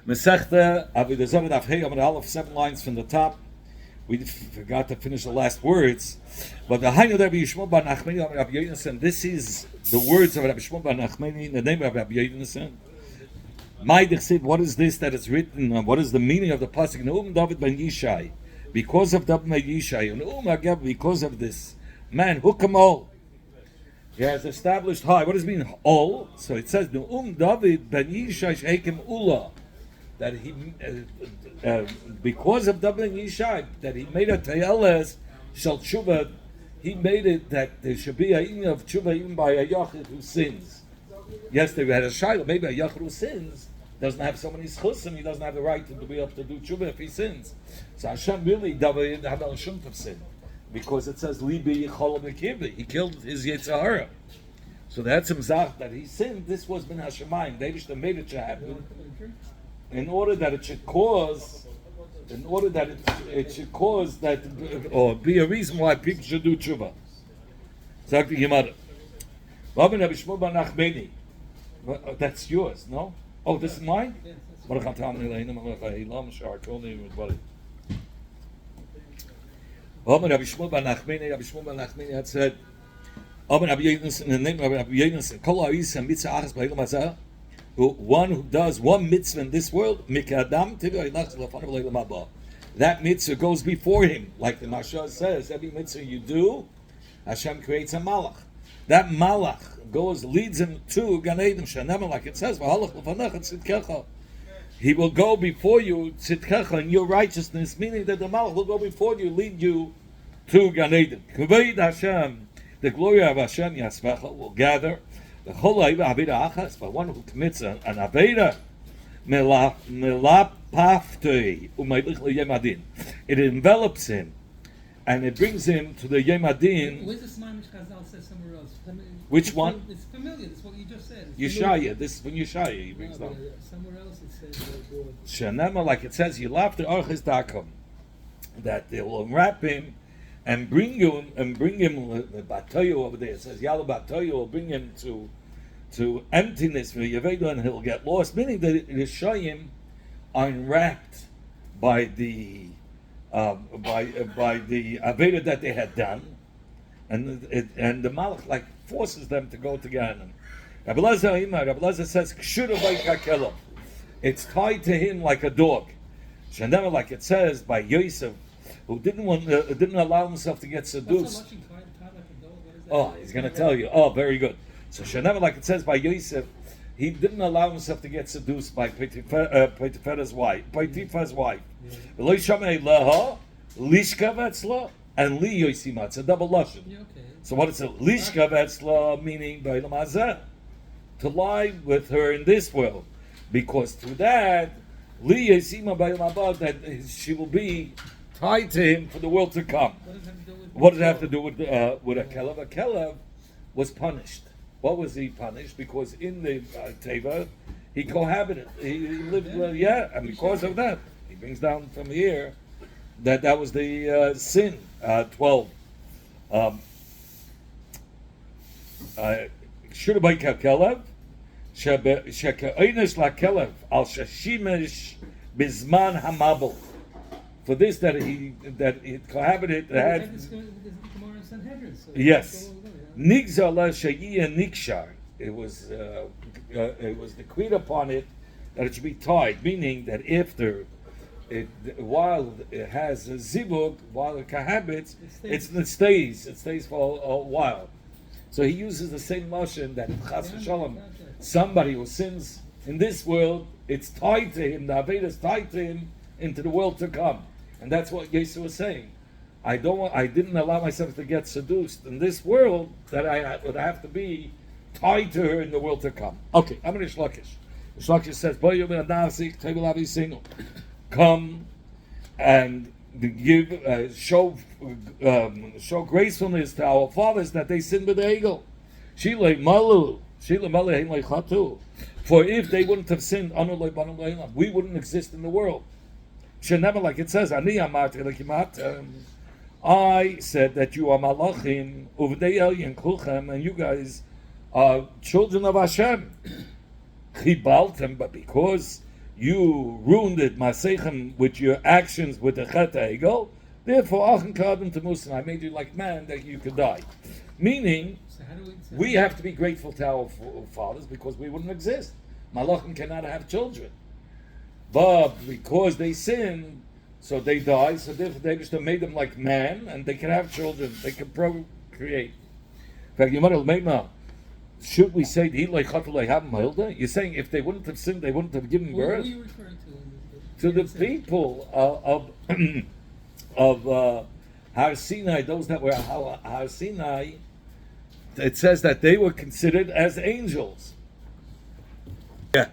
Masechta Avoda Zara Daf Hey Amud Aleph, 7 lines from the top. We forgot to finish the last words, but the Hainu Rabbi Yishmael bar Nachmani Amud Rabbi Yonasan. This is the words of Rabbi Yishmael bar Nachmani in the name of Rabbi Yonasan. Ma'idich said, what is this that is written? What is the meaning of the pasuk? Neum David ben Yishai, because of David ben Yishai, and Agab, because of this man, Hukamol. He has established high. What does it mean? All. So it says, Neum David ben Yishai Sheikim Ula. That he, because of David ben Yishai, that he made a Tayeles Shal Tshuva, he made it that there should be a inyan of Tshuva even by a Yachid who sins. Yes, they had a Shiloh, maybe a Yachid who sins doesn't have so many schusim, he doesn't have the right to be able to do Tshuva if he sins. So Hashem really, David shouldn't have sinned. Because it says, Libi Yichol Mekivi, he killed his Yetzirah. So that's him zach that he sinned. This was Min Hashemayim. They just made it to happen in order that it should cause, that, or be a reason why people should do tshuva. Zak the Gemara. Rabbi Shmuel bar Nachmani. That's yours, no? Oh, this is mine? Rabbi Shmuel bar Nachmani had said, in the name of Rabbi Yonasan, Kol ha'isa mitzvah achas b'heilam hazeh, one who does one mitzvah in this world, that mitzvah goes before him. Like the Mashal says, every mitzvah you do, Hashem creates a malach. That malach leads him to Gan Eden. Shanema, like it says, he will go before you, tzidkecha, in your righteousness, meaning that the malach will go before you, lead you to Gan Eden. Kavod Hashem, the glory of Hashem Yasvecha will gather. The whole Avoda achas, but one who commits an Avoda, melapaftei umaylich leyemadin. It envelops him, and it brings him to the yemadin. Where's the Smai which Chazal says somewhere else? Which one? It's familiar. It's what you just said. Yeshaya. This is when Yeshaya he brings down. Somewhere else it says. Shanema, like it says, Yilaf the Arches Dakom, that they will unwrap him and bring him Batoyu over there. It says Yalla Batoyu will bring him to emptiness for Yeveda, and he'll get lost. Meaning that the Yeshayim are enwrapped by the Avoda that they had done, and the Malach like forces them to go to Ganem. Rabbi Lezer says Kshura Vaykakelah. It's tied to him like a dog. Shanema, like it says by Yosef, who didn't allow himself to get seduced. Oh, he's going to tell you. Oh, very good. So Shanema, like it says by Yosef, he didn't allow himself to get seduced by Potiphar's wife. And Li Yosima. It's a double lashon. So what is it? Lishka Vetzla, meaning Bailam Hazeh, to lie with her in this world, because through that Li Yosima Bailam Haba, that she will be tied to him for the world to come. What does it have to do with a Kelev? A Kelev was punished. What was he punished? Because in the Teva, he cohabited. He lived, and because of that, he brings down from here that was the sin. 12. Should have Kelev, Sheka'inish La Kelev, Al Shashimish Bizman Hamabel. For this that it cohabited, had yes, Nigzar La Shayia Nikshar. It was decreed upon it that it should be tied, meaning that while it has a zibug, while it cohabits, it stays for a while. So he uses the same motion that Chas v'Shalom, somebody who sins in this world, it's tied to him. The Avoda is tied to him into the world to come. And that's what Yeshua was saying. I didn't allow myself to get seduced in this world, that I would have to be tied to her in the world to come. Okay, I'm going to Shlakish. Shlakish says, come and give show gracefulness to our fathers that they sinned with the eagle. For if they wouldn't have sinned, we wouldn't exist in the world. Never, like it says, I said that you are malachim, and you guys are children of Hashem. But because you ruined it, Masechem, with your actions with the Chet Egel. Therefore, Achen Kadam to Musa, I made you like man that you could die. Meaning, So how do we have to be grateful to our fathers because we wouldn't exist. Malachim cannot have children. But because they sinned, so they die, so therefore they just made them like man, and they can have children, they can procreate. In fact, should we say you're saying if they wouldn't have sinned, they wouldn't have given What are birth? you referring To the people of Har Sinai, those that were Har Sinai, it says that they were considered as angels. Yeah.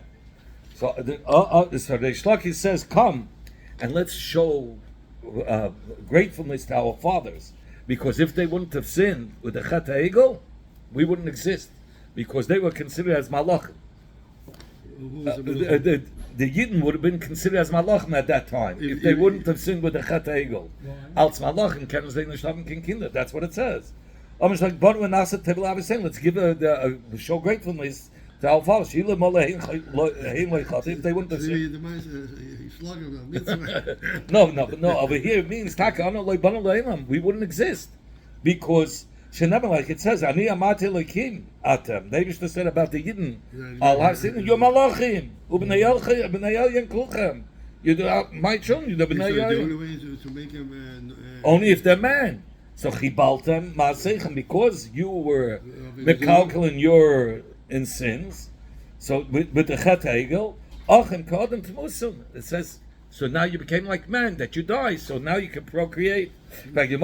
So the Shlaki says, come and let's show gratefulness to our fathers. Because if they wouldn't have sinned with the Chet HaEgel, we wouldn't exist. Because they were considered as malachim. The Yidden would have been considered as malachim at that time if they wouldn't have sinned with the Chet HaEgel. Als malachim kennen sie nicht haben kein Kinder. That's what it says. Let's give show gratefulness to our fathers. If they wouldn't have sinned. No. Over here it means we wouldn't exist because like it says, Ani amati lekim atem. They used to say about the Yidden, you're malachim, ubnei kulchem. You're my children. You're the only way to make him only if they're man. So chibaltem maasechem, because you were mekalkel your in sins. So with the Chet HaEgel, achem kadem tmusum. It says. So now you became like man, that you die, so now you can procreate. In fact, if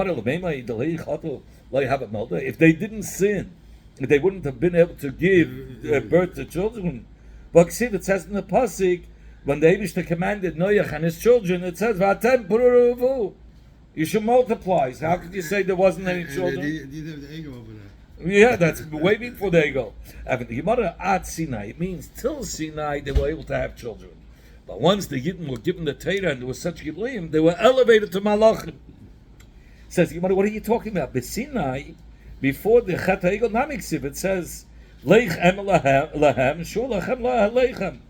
they didn't sin, they wouldn't have been able to give birth to children. But see, it says in the Pasuk, when the Eibishter commanded Noach and his children, it says, you should multiply. So how could you say there wasn't any children? They didn't have the ego over there. Yeah, that's way before they go. At Sinai, it means till Sinai they were able to have children. But once the Yidden were given the Torah and there was such Gilim, they were elevated to Malachim. Says, what are you talking about? Sinai, before the Chet HaEgel Namiksiv, it says, Leich em lahem, shul lachem leichem.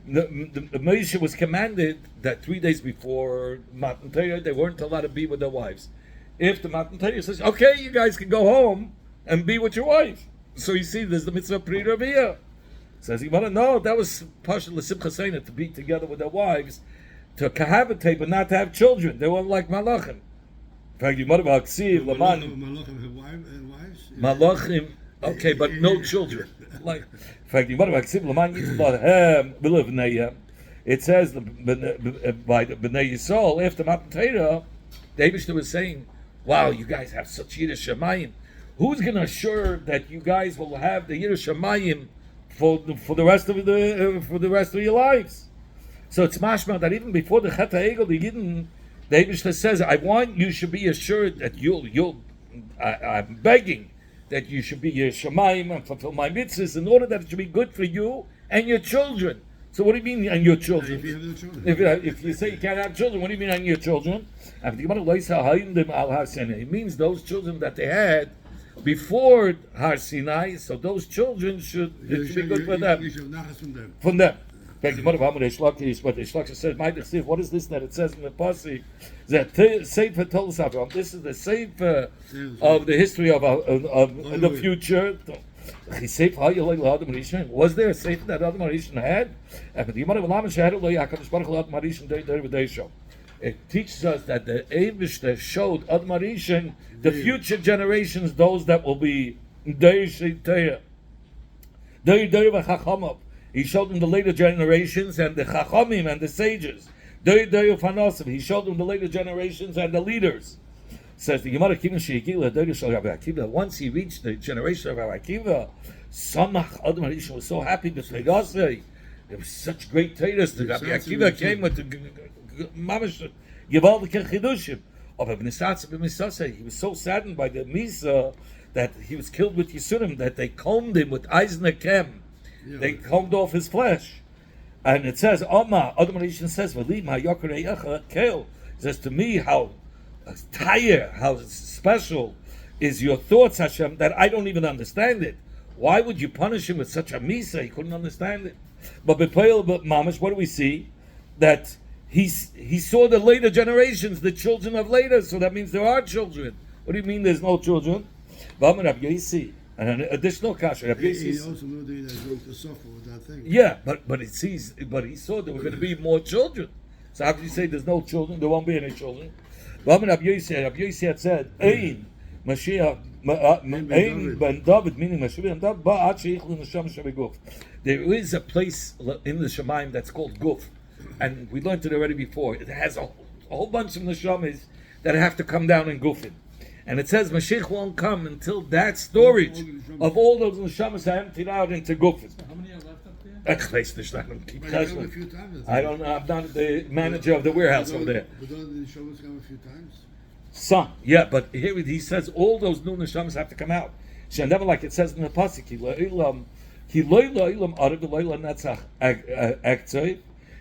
The Moshe was commanded that 3 days before Matan Torah, they weren't allowed to be with their wives. If the Matan Torah says, okay, you guys can go home and be with your wife. So you see, there's the mitzvah Pri Raviyah. Says he no, that was partial l'simcha seina, to be together with their wives, to cohabitate but not to have children. They weren't like malachim. In fact, you might have aksiv laman. Malachim have wives. Malachim, okay, but no children. Like, in fact, you might have aksiv laman yitlahem b'levneihem. It says by the Bnei Yisrael after Matan Torah, the Eibishter was saying, "Wow, you guys have such Yiddish Shemayim. Who's going to assure that you guys will have the Yiddish Shemayim for the rest of your lives?" So it's mashma that even before the Chet HaEgel, the Yidden, the Eibishter says, "I want you should be assured that I'm begging that you should be your Shemayim and fulfill my mitzvahs in order that it should be good for you and your children." So what do you mean and your children? If you have no children. If you say you can't have children, what do you mean and your children? It means those children that they had before Har Sinai, so those children should be good for them. You should not from them. From them. In fact, the mother of Shlaki, but the Shlaki says, what is this that it says in the Pasuk? That Sefer told us about. This is the Sefer of the history of the future. Was there a Sefer that Adam Harishon had? It teaches us that the Eibishter showed Adam Harishon the future generations, those that will be he showed them the later generations and the Chachamim and the sages. He showed them the later generations and the leaders. Says the Gemara Kiva, once he reached the generation of Rabbi Akiva, Samach Adam Harishon was so happy to say, there was such great Torahs. The Rabbi Akiva came with the Mamash Givaldik Chidushim. He was so saddened by the Misa that he was killed with Yisurim, that they combed him with Eisner Kem. They combed off his flesh. And it says, Adam Harishon says, it says to me, how tired, how special is your thoughts, Hashem, that I don't even understand it. Why would you punish him with such a Misa? He couldn't understand it. But Mamash, what do we see? that he saw the later generations, the children of later. So that means there are children. What do you mean there's no children? And an additional kasha. He also knew that he was going to suffer with that thing. Yeah, but he saw there were going to be more children. So how can you say there's no children? There won't be any children. Rabbi Yossi had said, "Ein Mashiach, Ein ben David," meaning Mashiach ben David. Ba'at sheichlin neshama shebeguf. There is a place in the Shemaim that's called Guf, and we learned it already before. It has a whole bunch of neshamas that have to come down in Gufin. And it says Mashiach won't come until that storage of all those neshamas are emptied out into Gufin. How many are left up there? I don't know. I'm not the manager of the warehouse over there. But don't the Shabbos come a few times? Some, yeah, but here he says all those new neshamas have to come out. Never like it says in the pasuk, ki loy ilam arav loy netzach aktzay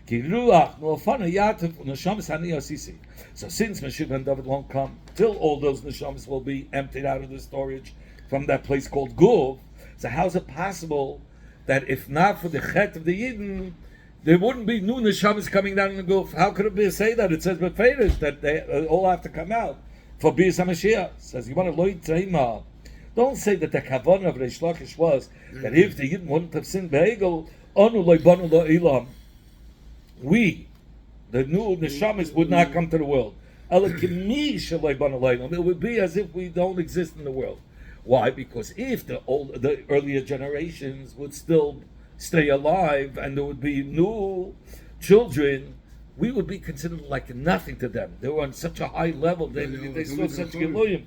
ki ruach no'afana yativ neshamas hani osisi. So since Mashiach ben David won't come till all those neshamas will be emptied out of the storage from that place called Guv, so how's it possible that if not for the chet of the Yidden, there wouldn't be new neshamas coming down in the Guf? How could it be say that? It says beferish that they all have to come out for Bias HaMashiach. It says you want to loy teima. Don't say that the kavanah of Reish Lakish was that if the Yidden wouldn't have sinned be'egel, anu loy banu lo ilam, we, the new neshamas, would not come to the world. It would be as if we don't exist in the world. Why? Because if the earlier generations would still stay alive and there would be new children, we would be considered like nothing to them. They were on such a high level. They saw such Giluyim.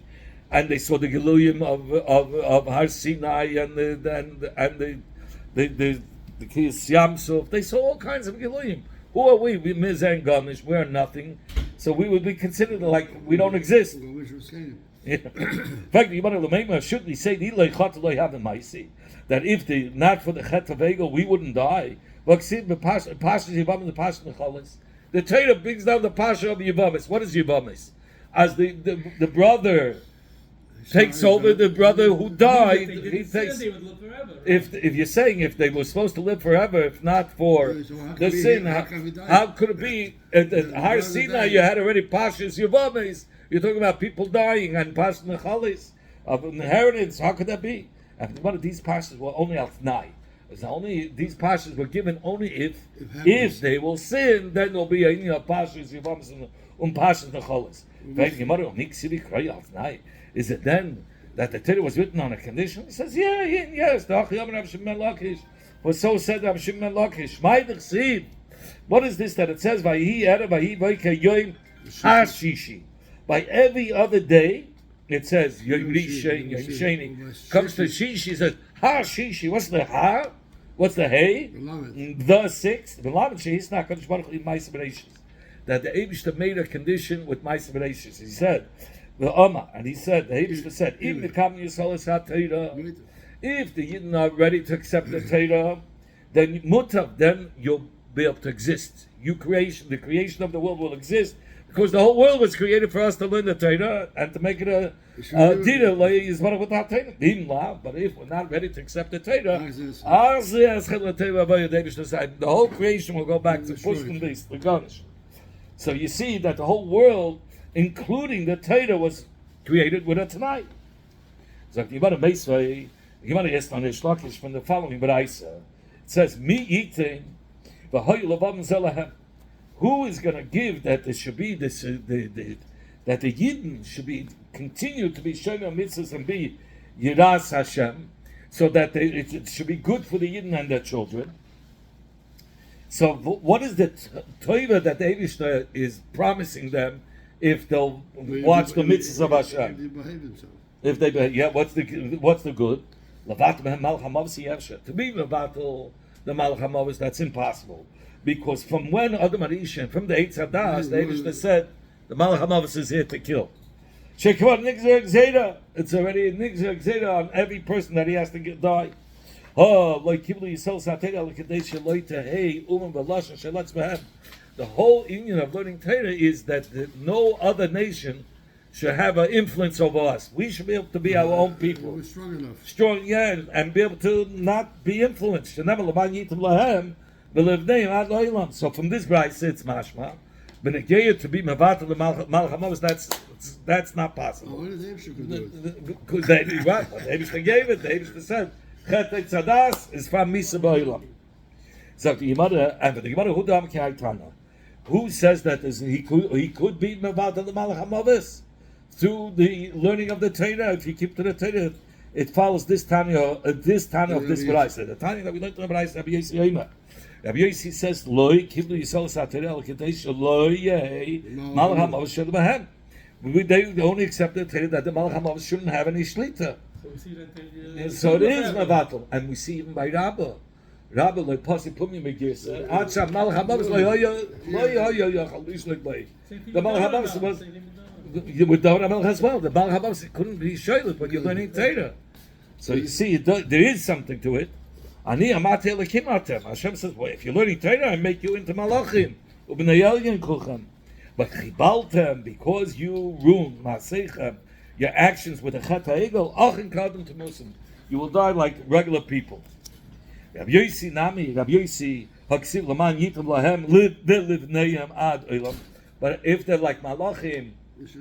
And they saw the Giluyim of Har Sinai and the Kiyas Yamsuf. They saw all kinds of Giluyim. Who are we? We Mizan Gamish. We are nothing. So we would be considered like we don't exist. Yeah. In fact, should we say that if not for the Chet of Egel, we wouldn't die? The Torah brings down the Pasha of Yevamis. What is Yevamis? As the brother takes over the brother who died, he takes. They would live forever. If you're saying if they were supposed to live forever, if not for the sin, how could it be? At Har Sinai, you had already Pashas Yevamis. You're talking about people dying and Pashas Nechalis of inheritance. How could that be? And one of these Pashas were only al Tnai. These Pashas were given only if they will sin, then there'll be a Pashas Yevamis and Pashas Nechalis. Is it then that the Torah was written on a condition? He says, yes. For so said Rav Shimon Lakish. What is this that it says? By every other day, it says Yom Rishon, Yom Sheni. Comes to Shishi, says Ha Shishi. What's the Ha? What's the Hey? The sixth. That the Eibishter made a condition with Ma'aser Bereishis. He said, the Eibishter said, even the Kam Yisrael is HaTorah, if the Yidden are ready to accept the Torah, then then you'll be able to exist. The creation of the world will exist, because the whole world was created for us to learn the Torah and to make it a Dira without Torah. But if we're not ready to accept the Torah, the whole creation will go back to Pushkin Beast, the Garnish. So you see that the whole world, including the Torah, was created with a Tanai. So you want to ask on Reish Lakish from the following Baraisa. It says, "Mi eating who is going to give that there should be this that the Yidden should be continue to be Shomer Mitzvahs and be Yiras Hashem, so that it should be good for the Yidden and their children." So what is the Torah that the Eibishter is promising them if they'll watch the mitzvahs of Hashem? If they behave, what's the good? To be mevatel the Malach HaMavos, that's impossible. Because from when Adam Arishan, from the Eitz Hadas, the Eibishter said, the Malach HaMavos is here to kill. It's already a Nigzer Gzeda on every person that he has to die. The whole union of learning Torah is that no other nation should have an influence over us. We should be able to be our own people. We're strong enough. And be able to not be influenced. v'levneim ad lo'ilam. So from this brayse it's mashma. B'negeya to be mevatel the malach hamavos, that's not possible. Oh, what does Abshur do it? Because they what? The Eibishter gave it. The Eibishter said chet tzadas is from misa b'olam. So the Gemara, and the Gemara who dam k'aytana, who says that he could be mevatel the malach hamavos through the learning of the Torah. If you keep to the Torah, it follows this Tanya of this Baraisa. The Tanya that we learned in the Baraisa, Rabbi Yossi Yomer. Rabbi Yossi says, "Loi kiblu yisol saTorah al kadesh loi yeh malach hamavos shel behem." They only accept the Torah that the malach hamavos shouldn't have any shlita. So we see that. So it is mevatel, and we see even by Rabbah. Rabbah like pasi pumi megirsa. Atzam malach hamavos loi yochal lishlik lei. The malach hamavos was. With the Melech as well, the Baal Habas couldn't be shoyled when you're learning Torah. So you see, there is something to it. Ani amate lekim atem. Hashem says, well, if you're learning Torah, I make you into malachim. Ubnei kulchem. But chibaltem, because you ruined maseichem, your actions with a chet ha'egel, achin kadem to Muslim. You will die like regular people. Rabbi Yossi nami, Rabbi Yossi haksiv laman yitam lahem livneihem ad olam. But if they're like malachim,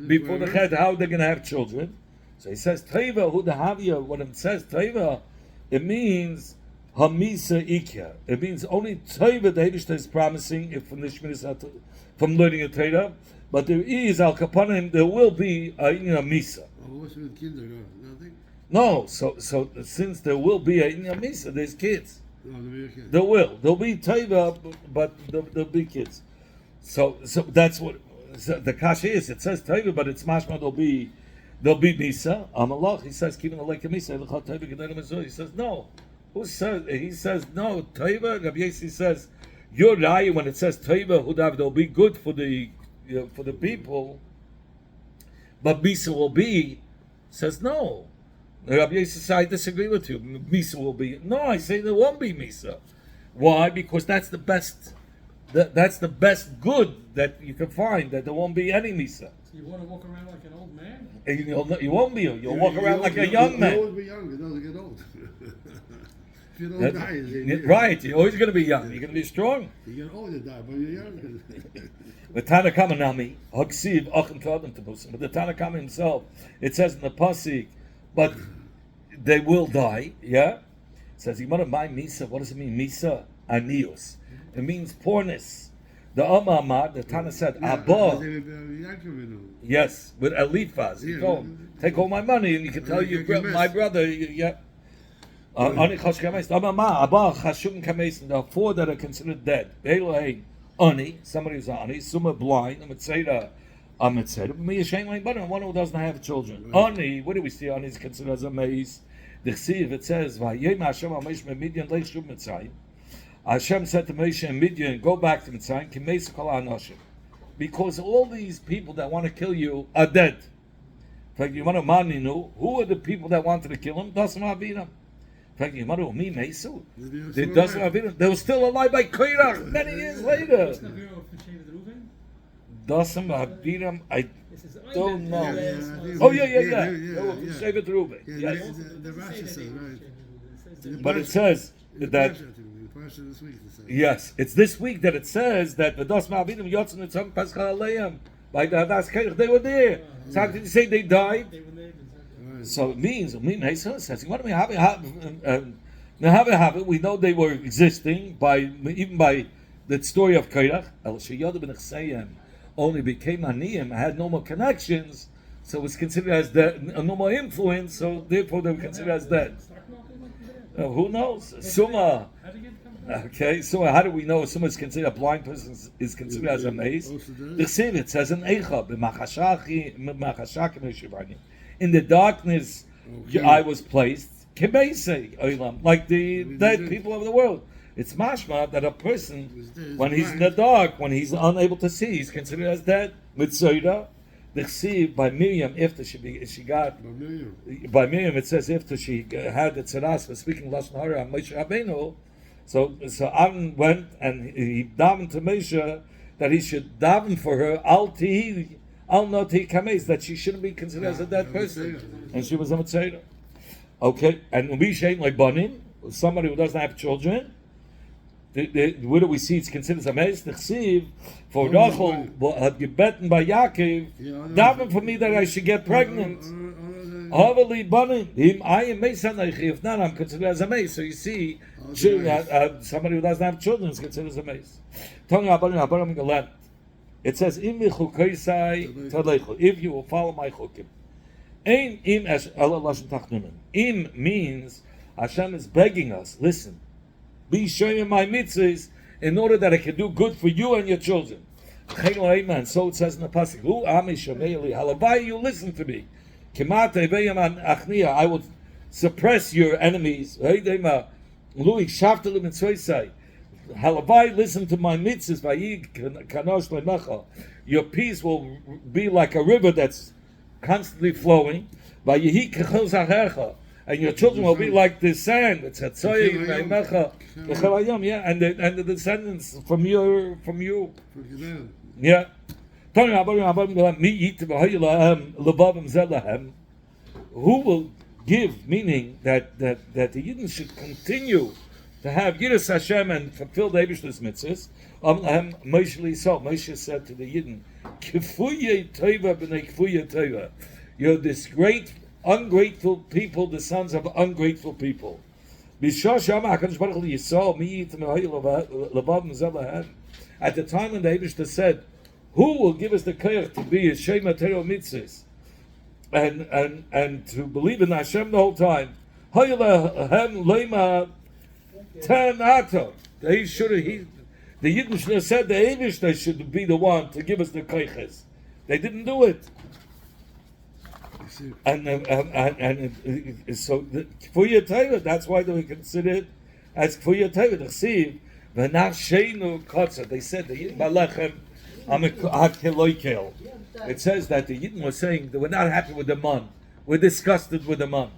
before the chet, how they're going to have children? So he says, Teiva, hu dehavia, when it says Teiva, it means Hamisa Ikya. It means only Teiva the Eibishter is promising if from the Shmiras from learning a Torah, but there is, Al Kapanim, there will be a Misa. What's with kinder? Nothing? No, so since there will be a Misa, there's kids. No, there'll be a kid. There will. There'll be Teiva, but there'll be kids. So that's what. So the kasha is, it says Taiva, but it's mashma there'll be Misa. Amalach, he says, keeping the lake of Misa, he says, no. Who says, he says, no, Taiva, Rabbi Yossi says, you're right when it says Taiva, Hudav, they'll be good for the people, but Misa will be, says, no. Rabbi Yossi says, I disagree with you. Misa will be. No, I say there won't be Misa. Why? Because that's the best. That's the best good that you can find, that there won't be any Misa. So you want to walk around like an old man? You won't be. You'll walk around like a young man. You'll always be young. It doesn't get old. If you don't die, right. You're always going to be young. You're going to be strong. You get old, you die, but you're young. The Tana Kama Nami, Haksiv, Achin Kadam Tabusim. But the Tana Kama himself, it says in the Pasik, but they will die, yeah? It says, you want to buy Misa. What does it mean? Misa, Anius. It means poorness. The Amar, the Tana said, Abba. Yes, with Elifaz. You go, take all my money and you can tell my brother, yeah. The four that are considered dead. Ani, somebody who's Ani, Summa blind, a Mitzera, one who doesn't have children. Ani, what do we see? Ani is considered as a maze. The Chsiv, it says, Hashem said to Moshe and Midian, go back to Mitzrayim, because all these people that want to kill you are dead. In fact, you want to maninu, who are the people that wanted to kill him? Dasim Avinam. In fact, you want to me Mesu. They were still alive by Koirach many years later. Dasim Avinam, I don't know. Oh, yeah. Save it Reuben. Yes. The Rashi says, right. But it says that. Yes, it's this week that it says that the Das Ma'avidim Yotzin Nitzam Paschal Aleim by the Hadas Kerich, they were there. So how did you say they died? So it means says what do we have it? We know they were existing even by the story of Kerich. El Sheyad ben Chsayim only became Aniyim, had no more connections, so it was considered as no more influence. So therefore they were considered as dead. Who knows? Summa. Okay, so how do we know someone is considered a blind person is considered as a maze? The Siv, it says in Eicha, in the darkness I was placed, like the dead people of the world. It's mashma that a person, when he's in the dark, when he's unable to see, he's considered as dead. Mitzayda, the Chsiv by Miriam, after she got by Miriam, it says after she had the tzaras for speaking lashon hara on Moshe Rabbeinu. So Aaron went and he davened to Moshe that he should daven for her al noti kames, that she shouldn't be considered as a dead person, and she was a mitzvah. Okay, and we shame like banim, somebody who doesn't have children. where do we see it's considered a meis? The chsiv for Rachel had gebeten by Yaakov, daven for me that I should get pregnant. Havali banim, him I am meis anaychi. If not, I'm considered as a meis. So you see, somebody who doesn't have children is considered as a meis. It says, "Im chukaisai talechu." If you will follow my chukim. Ein im as Allah lashon tachnunim. Im means Hashem is begging us. Listen, be showing my mitzvahs in order that I can do good for you and your children. So it says in the pasuk, "Hu ami shomei halavai." You listen to me. I will suppress your enemies. Halavai, listen to my mitzvahs. Your peace will be like a river that's constantly flowing. And your children will be like the sand. It's and the descendants from you. Yeah. Who will give, meaning that the Yidden should continue to have Yiras Hashem and fulfill the Eibishter's mitzvahs. Moshe said to the Yidden, "Kifuye teva b'nei kifuye teva." You're this great, ungrateful people, the sons of ungrateful people. At the time when the Eibishter said, "Who will give us the koyach to be a Shema Torah mitzvahs and to believe in Hashem the whole time?" The Yidden should have said the Eibishter should be the one to give us the koyches. They didn't do it. So Kfuya Torah, that's why they were considered as Kfuya Torah. They said the Yidden Balechem it says that the Yidden were saying they were not happy with the man. We're disgusted with the man.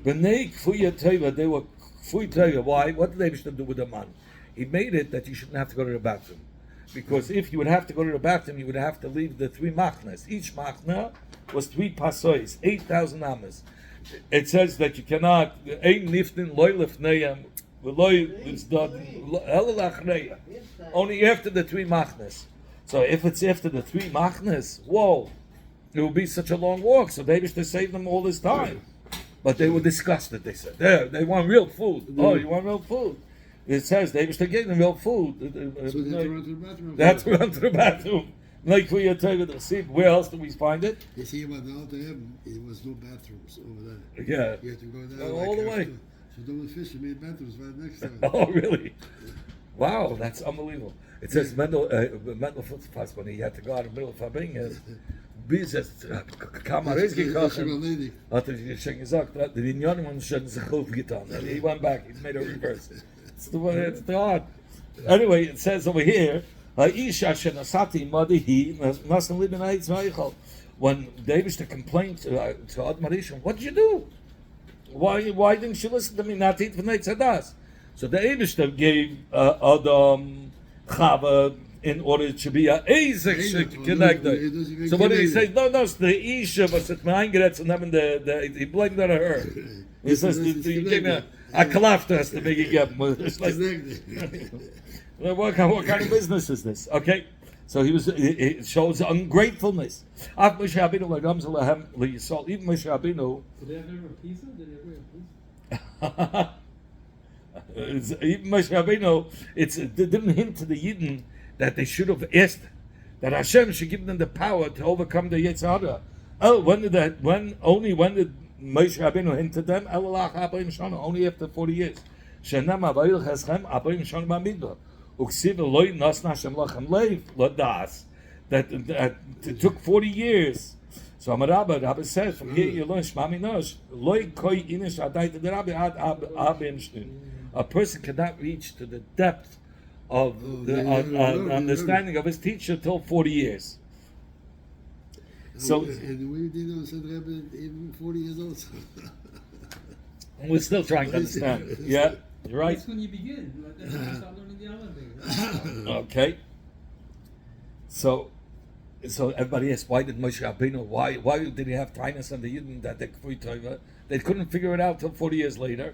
B'nei Kfuya Torah, they were Kfuya Torah. Why? What did they wish to do with the man? He made it that you shouldn't have to go to the bathroom. Because if you would have to go to the bathroom, you would have to leave the 3 machnas. Each machna was 3 pasois, 8,000 amas. It says that you cannot, only after the 3 machnas. So if it's after the 3 machnas, whoa, it will be such a long walk. So they saved them all this time. But they were disgusted, they said. They want real food. Oh, you want real food? It says they gave them real food. So they had to run to the bathroom. They had to run to the bathroom. Like for your Torah to see, where else do we find it? You see, about the Alta Heaven, there was no bathrooms over there. Yeah. You had to go down all the way. So there was fish, you made bathrooms right next to it. Oh, really? Wow, that's unbelievable. It says Mendel Futzpass, when he had to go out in the middle of Fabingas, Bizes, Kamar ist gekocht, hat schon gesagt, die Linionen haben schon sich aufgetan. He went back, he made a reverse. It's the odd. Anyway, it says over here, when David complained to Admarishon, what did you do? Why didn't you listen to me? Not eat from Neitzadas. So the Eibishter gave Adam Chava in order to be a Ezek connected. So what did he say? No, it's the Isha, but it's my Ingretz, and he blamed that on her. He says, you gave me a kalaftas to make it get. What kind of business is this? Okay, so it shows ungratefulness. Even Moshe Rabbeinu. Did they ever a pizza? Even Moshe Rabbeinu, it didn't hint to the Yidden that they should have asked that Hashem should give them the power to overcome the Yetzer Hara. Oh, when did Moshe Rabbeinu hint to them? Only after 40 years. That it took 40 years. So Rabbi says, from here you learn a person cannot reach to the depth of the understanding of his teacher till 40 years. So, and we didn't said Rabbi even 40 years old. We're still trying to understand. Yeah, you're right. That's when you begin. That's when you start learning the elevator. Okay. So everybody asks, why did Moshe Rabbeinu? Why did he have tinus on the Yidden that they couldn't figure it out till 40 years later?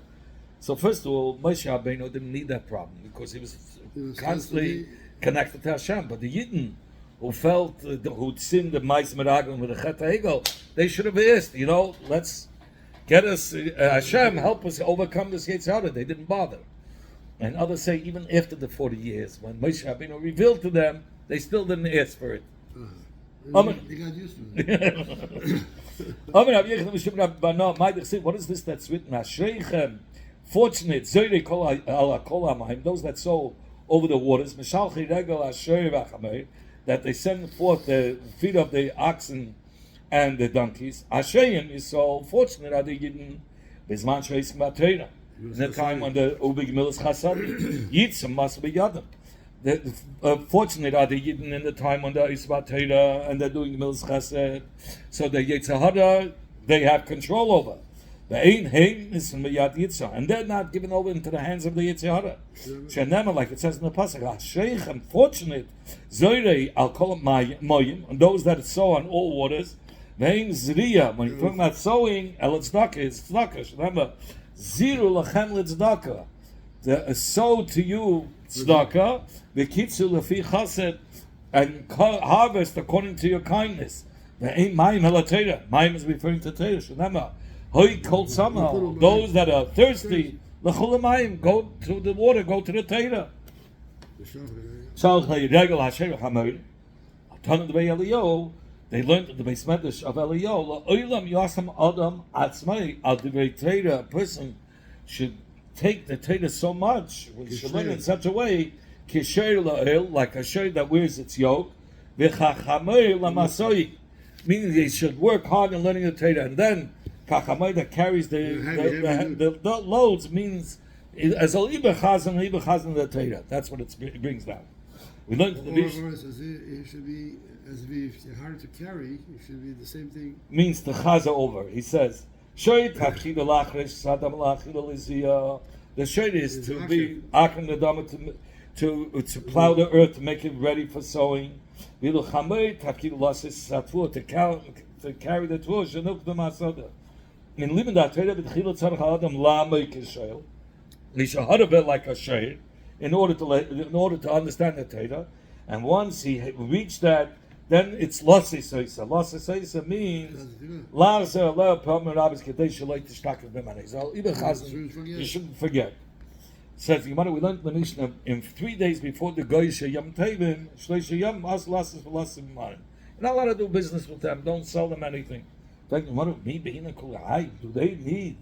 So first of all, Moshe Rabbeinu didn't need that problem because he was constantly connected to Hashem. But the Yidden who felt, who'd sinned the Mais Meraglim with the Chet HaEgel, they should have asked, let's get us, Hashem, help us overcome this Yetzer Hara. They didn't bother. And others say even after the 40 years, when Moshe Rabbeinu revealed to them, they still didn't ask for it. They got used to it. What is this that's written? Fortunate, those that sow over the waters, that they send forth the feet of the oxen and the donkeys. Ashayim is so fortunate are the Yidden Bizman Sheis Matera. In the time when the Ubig Milas Chasad, Yitzim must be Yadim. Fortunate are the Yidden in the time when they're Isbatera and they're doing Milas Chasad. So the Yetzer Hara, they have control over. The Ein Hein is from the Yad Yitzhak, and they're not given over into the hands of the Yetzer Hara. Shenema, like it says in the pasuk, Asheichem, fortunate, Zoirei al kol moyim, and those that sow on all waters. Vein Zriya, when you're talking about sowing, el tzedakah is tzedakah. Remember, Ziru lachem l'tzedakah. The sow to you tzedakah, v'kitzu lefi chesed, and harvest according to your kindness. Vein mayim halateira. Mayim is referring to Teira. Remember. Hoy cold summer. Those that are thirsty, l'chulamayim, go to the water, go to the Teira. They learned the base medrash of Eliyahu. La'olam yasam adam atzmai al divrei Teira. A person should take the Teira so much, we should learn in such a way, kisher la'el, like a shir that wears its yoke, v'chachamei la'masoi, meaning they should work hard in learning the Teira, and then Kachamay that carries the loads means as a liba chazan the Torah. That's what it brings down. We learned the it should be as if it's hard to carry. It should be the same thing. Means the chaza over. He says, "Shoyt hachida lachresh sadam lachida lizia." The shoyt is to be akin the dama to plow the earth to make it ready for sowing. Vilu chamay hachida lasis satvu to carry the tvur shenuk the masada. In living that Torah, b'tchila tzarich ha'adam la'amay k'sheil, lishaharavet like a sheil, in order to understand the Torah, and once he reached that, then it's lasi seisa. Lasi seisa means la'aser le'apam rabbis kedei shalei tishtakav b'manei. So you shouldn't forget. Says the Gemara, we learned the Mishnah in 3 days before the Goyisha Yom Tevim, Shleisha Yom As Lasis V'Lasim Marim. You're not allowed to do business with them. Don't sell them anything. In fact, do they need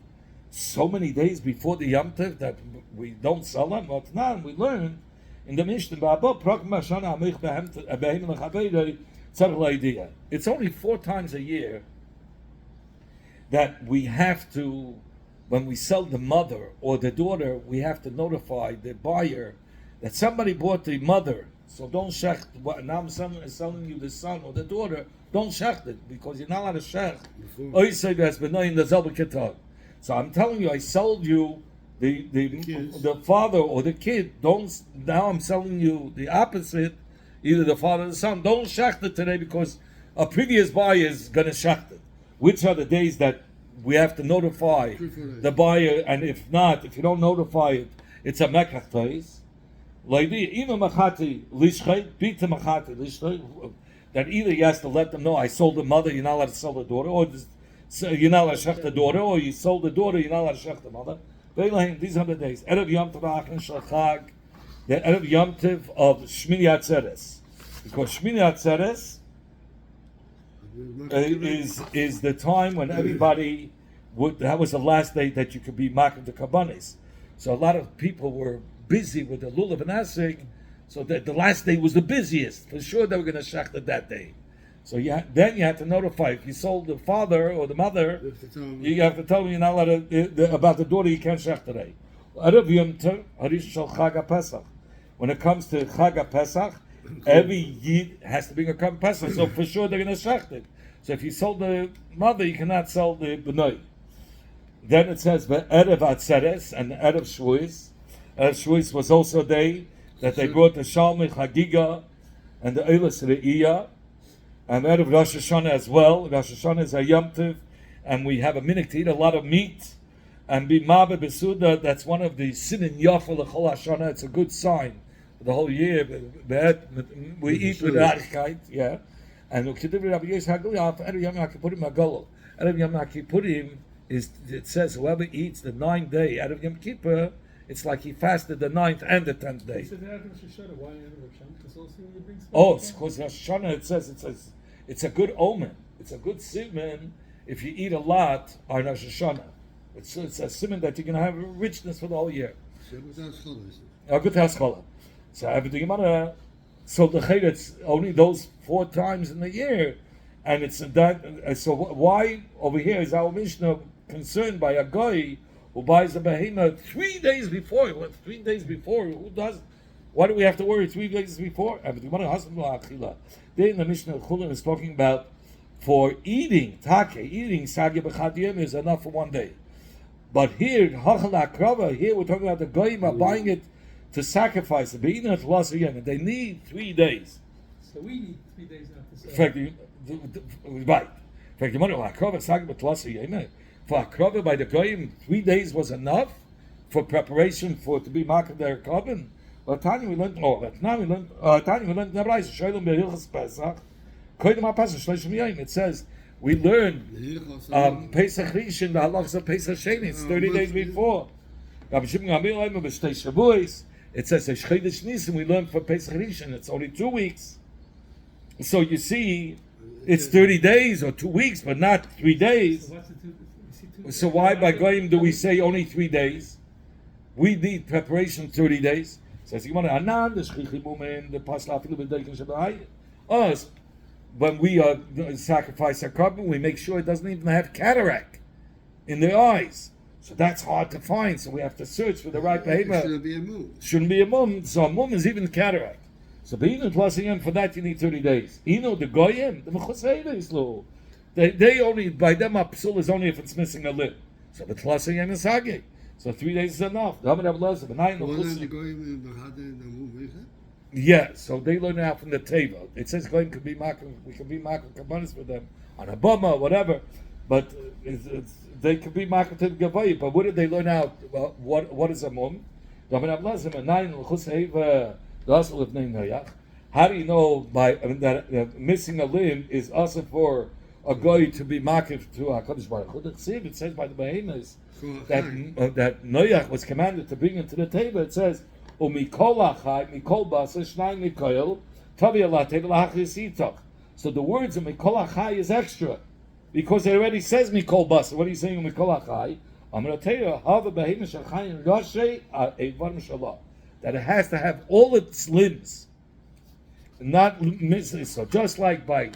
so many days before the Yom Tov that we don't sell them? But now we learn in the Mishnah, it's only 4 times a year that we have to, when we sell the mother or the daughter, we have to notify the buyer that somebody bought the mother. So don't shecht. Now I'm selling you the son or the daughter. Don't shecht it because you're not allowed to shecht. So I'm telling you, I sold you the father or the kid. Don't. Now I'm selling you the opposite, either the father or the son. Don't shecht it today because a previous buyer is going to shecht it. Which are the days that we have to notify the buyer, and if not, if you don't notify it, it's a mekach tois. That either he has to let them know I sold the mother, you're not allowed to sell the daughter, or you're not allowed to shech the daughter, or you sold the daughter, you're not allowed to shech the mother. These are the days. Erev Yom Tov Achin Shalchag, the Erev Yom Tov of Shmini Atzeres, because Shmini Atzeres is the time when everybody would. That was the last day that you could be making the kabbanis. So a lot of people were busy with the lulav and asik, so that the last day was the busiest. For sure they were going to shech it that day. So then you have to notify. If you sold the father or the mother, you have to tell them you're not allowed to, about the daughter you can't shech today. When it comes to Chag Pesach, every Yid has to bring a Korban Pesach, so for sure they're going to shech it. So if you sold the mother, you cannot sell the B'nai. Then it says, Erev Atzeres and Erev Shvuis. Erev Shvuis was also a day that they brought the Shalmei Chagiga and the Eilas Re'iyah, and Erev Rosh Hashanah as well. Rosh Hashanah is a Yom Tov, and we have a minute to eat a lot of meat. and be mabe besuda. That's one of the simin yafa l'chol hashana. It's a good sign for the whole year. We eat with archkeit, yeah. And Rabbi Yosef Hagli, Erev Yom Kippurim Hagolo. Erev Yom Kippurim is, it says, whoever eats the 9th day out of Yom Kippur, it's like he fasted the 9th and the 10th day. Why Because also when you bring Oh, it's because Rosh Hashanah, it says it's a good omen. It's a good siman if you eat a lot on Rosh Hashanah. It's a siman that you're going to have richness for the whole year. A good haskalah. So everything matter. So the chayr, it's only those 4 times in the year, and it's that. So why over here is our Mishnah concerned by a guy who buys a behemoth 3 days before? What 3 days before? Who does? Why do we have to worry 3 days before? Everything matter. Then the Mishnah Chulin is talking about for eating eating sagi b'chadiyim is enough for 1 day. But here, here we're talking about the goyim are buying it to sacrifice it. They need 3 days. So we need 3 days after. In fact, right. In fact, for akrava by the goyim, 3 days was enough for preparation for to be marked their carbon. But Tanya we learned. It says we learn Pesach Rishon, the halachas of Pesach Sheni. It's 30 days before. It says we learn for Pesach Rishon. It's only 2 weeks. So you see, it's 30 days or 2 weeks, but not 3 days. So why by Goyim do we say only 3 days? We need preparation 30 days. Says you want to anan the shchichim the pasla afilu b'deikin shabai. Us, when we sacrifice our carbon, we make sure it doesn't even have cataract in the eyes. So that's hard to find. So we have to search for the right behavior. Shouldn't be a mum. Shouldn't be a mum. So a mum is even cataract. So being plus again for that you need 30 days. You know the goyim, the mechuseides lo. They only by them a psul is only if it's missing a lip. So the plus again is hage. So 3 days is enough. Yeah, so they learn out from the table. It says goyim could be marking. We can be marking kabbanis for them on a bama or whatever, but they could be marking to the gavay. But what did they learn out? What is a mum? How do you know that missing a limb is also for a guy to be marked to HaKadosh Baruch Hu? It says by the Behemoths that Noach was commanded to bring into the table. It says, "Umikol achai, mikol basa, shnai mikoil, tavi ala teva lahachis itach." So the words of mikol achai is extra because it already says mikol basa. What are you saying, mikol achai? I'm going to tell you how the behemoth shachayim rashay evar mishalah, that it has to have all its limbs, not missing. So just like by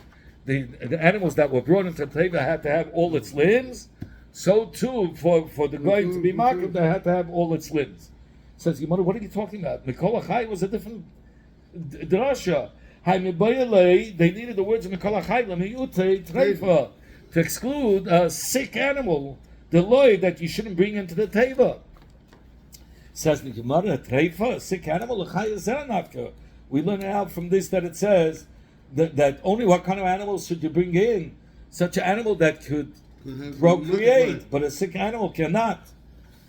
the animals that were brought into the table had to have all its limbs, so too for the going to be marked, they had to have all its limbs. Says Yimon, what are you talking about? Mikol Achai was a different drasha. They needed the words of Mikol Achai treifa to exclude a sick animal, the law that you shouldn't bring into the teva. Says the Gemara, treifa, a sick animal, we learn out from this that it says that only what kind of animals should you bring in? Such an animal that could procreate, but a sick animal cannot.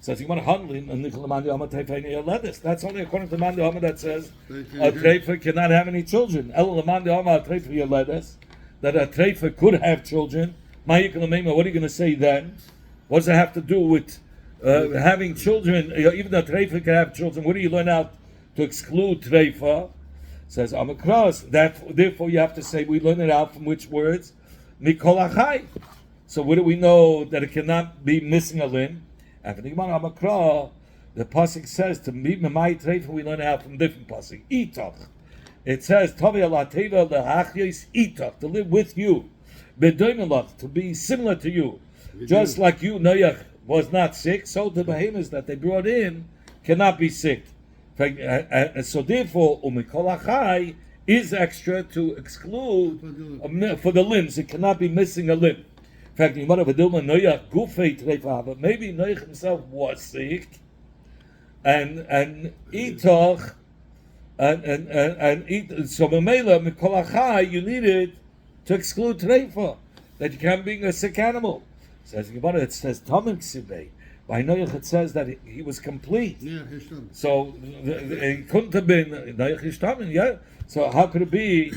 Says you want to handling and that's only according to Mandi Hama that says a treifa cannot have any children. That a treifa could have children. What are you going to say then? What does it have to do with having children? Even a treifa can have children. What do you learn out to exclude treifa? Says I'm across. Therefore, you have to say we learn it out from which words? Mikol achai. So what do we know that it cannot be missing a limb? After the Gemara Amakra, the pasuk says to meet memai treifa. We learn it out from different pasuk. Itach. It says tavi ala teva lehachyis itach, to live with you, bedoimelach, to be similar to you, just like you Noach was not sick. So the behemoths that they brought in cannot be sick. So therefore, umikol achai is extra to exclude for the limbs. It cannot be missing a limb. In fact, you might have a dilma Noach gufei treifa, but maybe Noach himself was sick, and itoch, and so memela mikol achai you needed to exclude treifa, that you can't bring a sick animal. Says Gemara, it says tamim ksibei. By Noach it says that he was complete. Yeah, Hishtam. So it couldn't have been Noach Ishtamin, yeah? So how could it be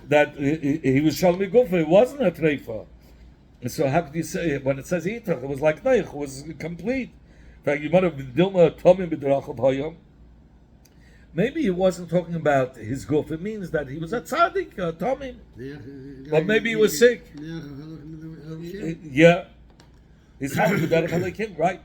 that he was Shalom Gufa? It wasn't a Treifa. And so how could you say, when it says Yitrach, it was like Noach, it was complete. In fact, you might have Dilma Tomim B'Drachav Hayom. Maybe he wasn't talking about his guf. It means that he was a tzaddik, Tomim. But maybe he was sick. Yeah. He's having the better Halakim, right?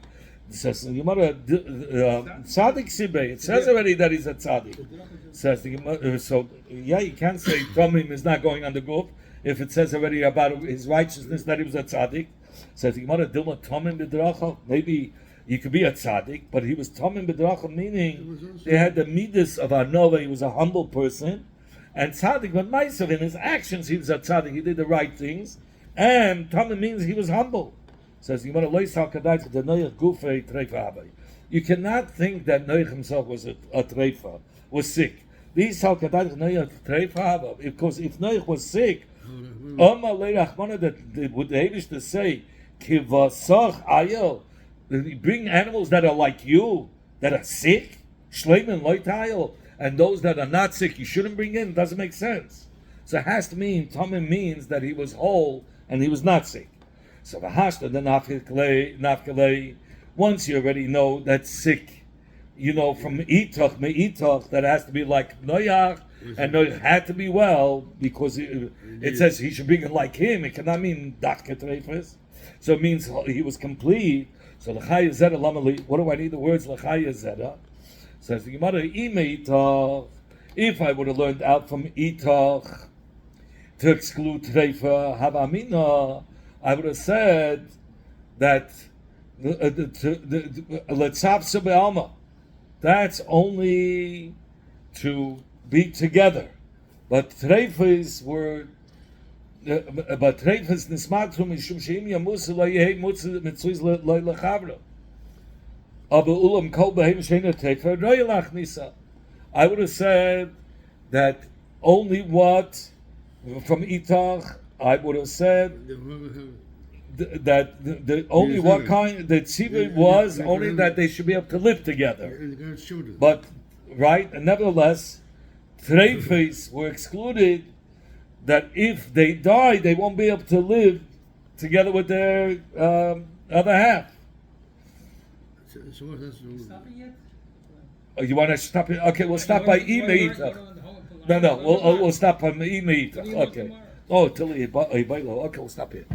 It says the Gemara, tzaddik Sibei. It says already that he's a tzaddik. Says the Gemara, so yeah, you can't say Tomim is not going on the guf if it says already about his righteousness that he was a tzaddik. Says the Gemara, Dilma Tomim B'Drachav. Maybe you could be a tzaddik, but he was Tomim B'Drachav, meaning they had the midas of Anova. He was a humble person, and tzaddik, but Ma'asav, in his actions, he was a tzaddik. He did the right things, and Tomim means he was humble. Says you cannot think that Noach himself was a treifa, was sick. Because if Noach was sick, that would the Eibush say, bring animals that are like you, that are sick, and those that are not sick, you shouldn't bring in. It doesn't make sense. So it has to mean, Tomim means that he was whole and he was not sick. So the hashta, the nafkalei, once you already know that's sick, you know from me'itach, that has to be like Noach, and Noach had to be well, because it says he should bring it like him. It cannot mean dafke treifes. So it means he was complete. So l'chaya zera lamali. What do I need the words l'chaya zera? Says the Gemara, if I would have learned out from itach to exclude treifa habamina, I would have said that letzavsa be'alma, that's only to be together. But treifas were, but treifas nismatu mishum sheim yamusu lo yehei mutzu mitzuiz lo lechavra. Aber ulam kol behem sheina treifa ro yelach nisa. I would have said that only what from itach. I would have said that the only what kind the tzivah was only that they should be able to live together. But right, and nevertheless, treifes were excluded. That if they die, they won't be able to live together with their other half. Stopping yet? Oh, you want to stop it? Okay, we'll stop by imeitach. No, we'll stop by imeitach. Okay. Oh, till he okay, we'll stop here.